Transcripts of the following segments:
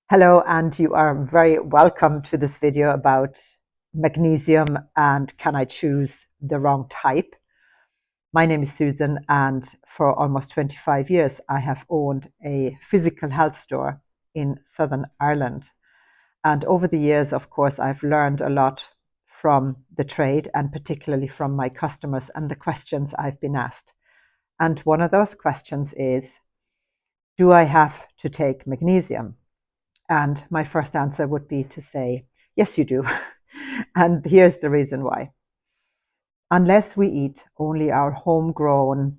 Hello, and you are very welcome to this video about magnesium and can I choose the wrong type. My name is Susan, and for almost 25 years I have owned a physical health store in Southern Ireland. And over the years, of course, I've learned a lot from the trade and particularly from my customers and the questions I've been asked. And one of those questions is, do I have to take magnesium? And my first answer would be to say, yes, you do. And here's the reason why. Unless we eat only our homegrown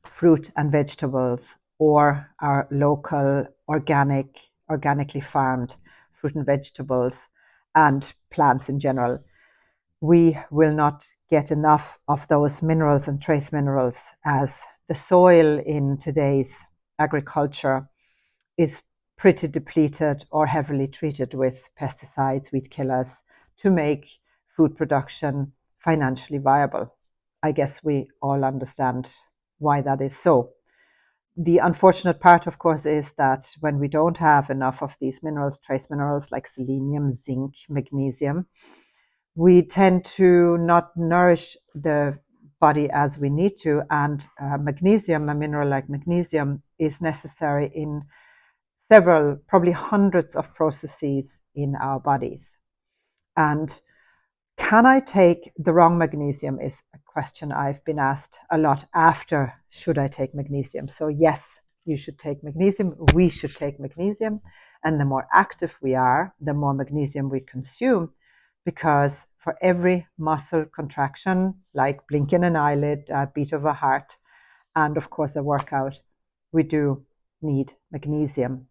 fruit and vegetables or our local organically farmed fruit and vegetables and plants in general, we will not get enough of those minerals and trace minerals, as the soil in today's agriculture is pretty depleted or heavily treated with pesticides, weed killers, to make food production financially viable. I guess we all understand why that is so. The unfortunate part, of course, is that when we don't have enough of these minerals, trace minerals like selenium, zinc, magnesium, we tend to not nourish the body as we need to. And magnesium, a mineral like magnesium, is necessary in several, probably hundreds of processes in our bodies. And can I take the wrong magnesium is a question I've been asked a lot after should I take magnesium. So yes, you should take magnesium. We should take magnesium. And the more active we are, the more magnesium we consume, because for every muscle contraction, like blinking an eyelid, a beat of a heart, and of course a workout, we do need magnesium.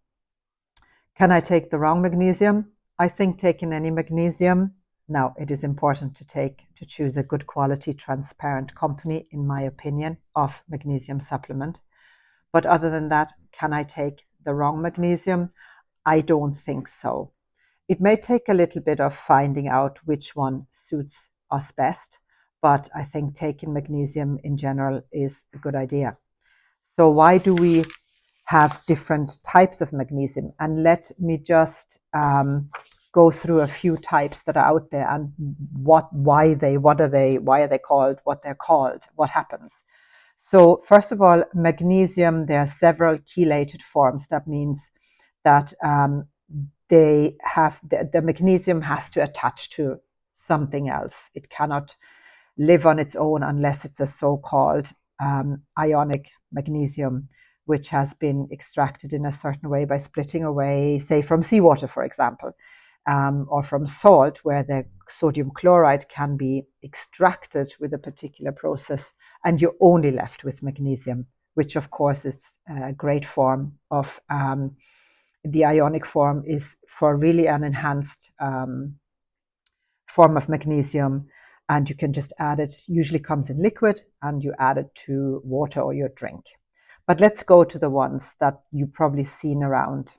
Can I take the wrong magnesium? I think taking any magnesium, now it is important to choose a good quality, transparent company, in my opinion, of magnesium supplement. But other than that, can I take the wrong magnesium? I don't think so. It may take a little bit of finding out which one suits us best, but I think taking magnesium in general is a good idea. So why do we have different types of magnesium? And let me just go through a few types that are out there and why are they called what they're called, what happens. So first of all, magnesium, there are several chelated forms. That means that the magnesium has to attach to something else. It cannot live on its own unless it's a so-called ionic magnesium, which has been extracted in a certain way by splitting away, say, from seawater, for example, or from salt, where the sodium chloride can be extracted with a particular process, and you're only left with magnesium, which of course is a great form of the ionic form is for really an enhanced form of magnesium, and you can just add it. Usually comes in liquid, and you add it to water or your drink. But let's go to the ones that you've probably seen around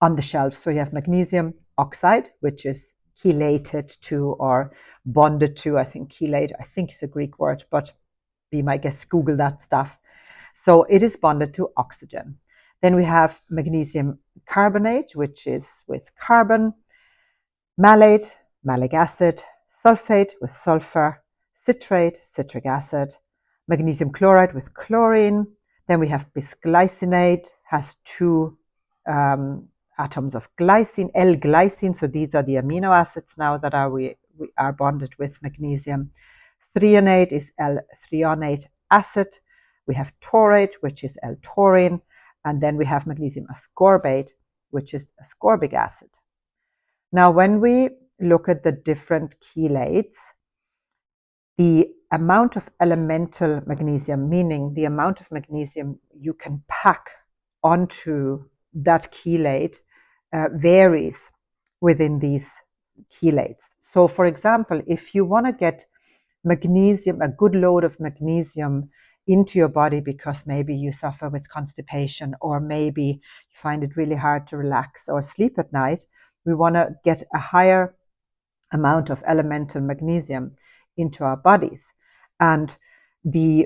on the shelves. So you have magnesium oxide, which is chelated to or bonded to, I think chelate, I think is a Greek word, but be my guest, Google that stuff. So it is bonded to oxygen. Then we have magnesium carbonate, which is with carbon, malate, malic acid, sulfate with sulfur, citrate, citric acid, magnesium chloride with chlorine. Then we have bisglycinate, has two atoms of glycine, L-glycine. So these are the amino acids now that we are bonded with magnesium. Threonate is L-threonate acid. We have taurate, which is L-taurine. And then we have magnesium ascorbate, which is ascorbic acid. Now, when we look at the different chelates, the amount of elemental magnesium, meaning the amount of magnesium you can pack onto that chelate, varies within these chelates. So, for example, if you want to get magnesium, a good load of magnesium into your body because maybe you suffer with constipation, or maybe you find it really hard to relax or sleep at night, we want to get a higher amount of elemental magnesium into our bodies. And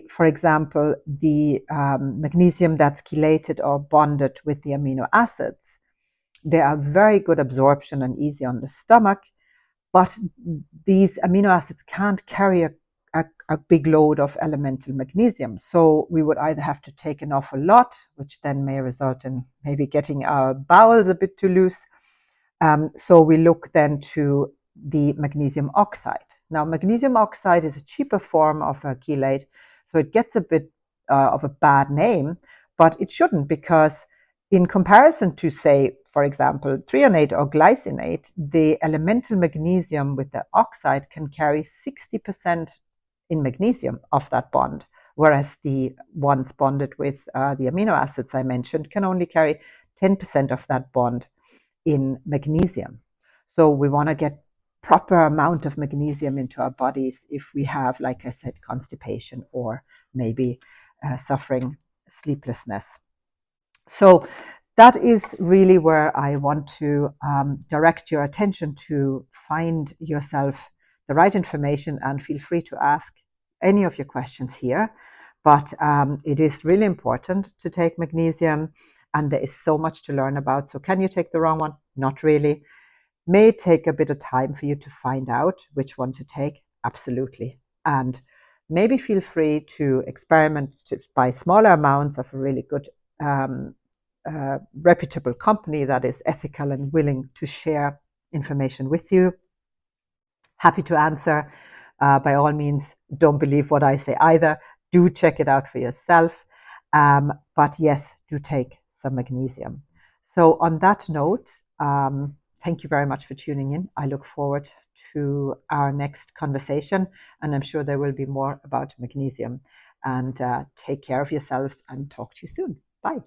for example, the magnesium that's chelated or bonded with the amino acids They are very good absorption and easy on the stomach, but these amino acids can't carry a big load of elemental magnesium. So we would either have to take an awful lot, which then may result in maybe getting our bowels a bit too loose. So we look then to the magnesium oxide. Now, magnesium oxide is a cheaper form of a chelate, so it gets a bit of a bad name, but it shouldn't, because in comparison to, say, for example, threonate or glycinate, the elemental magnesium with the oxide can carry 60% in magnesium of that bond, whereas the ones bonded with the amino acids I mentioned can only carry 10% of that bond in magnesium. So we want to get proper amount of magnesium into our bodies if we have, like I said, constipation or maybe suffering sleeplessness. So that is really where I want to direct your attention to find yourself the right information, and feel free to ask any of your questions here. But it is really important to take magnesium, and there is so much to learn about. So can you take the wrong one? Not really. May take a bit of time for you to find out which one to take. Absolutely. And maybe feel free to experiment to buy smaller amounts of a really good reputable company that is ethical and willing to share information with you. Happy to answer. By all means, don't believe what I say either. Do check it out for yourself. But yes, do take some magnesium. So on that note, thank you very much for tuning in. I look forward to our next conversation, and I'm sure there will be more about magnesium. And take care of yourselves, and talk to you soon. Bye.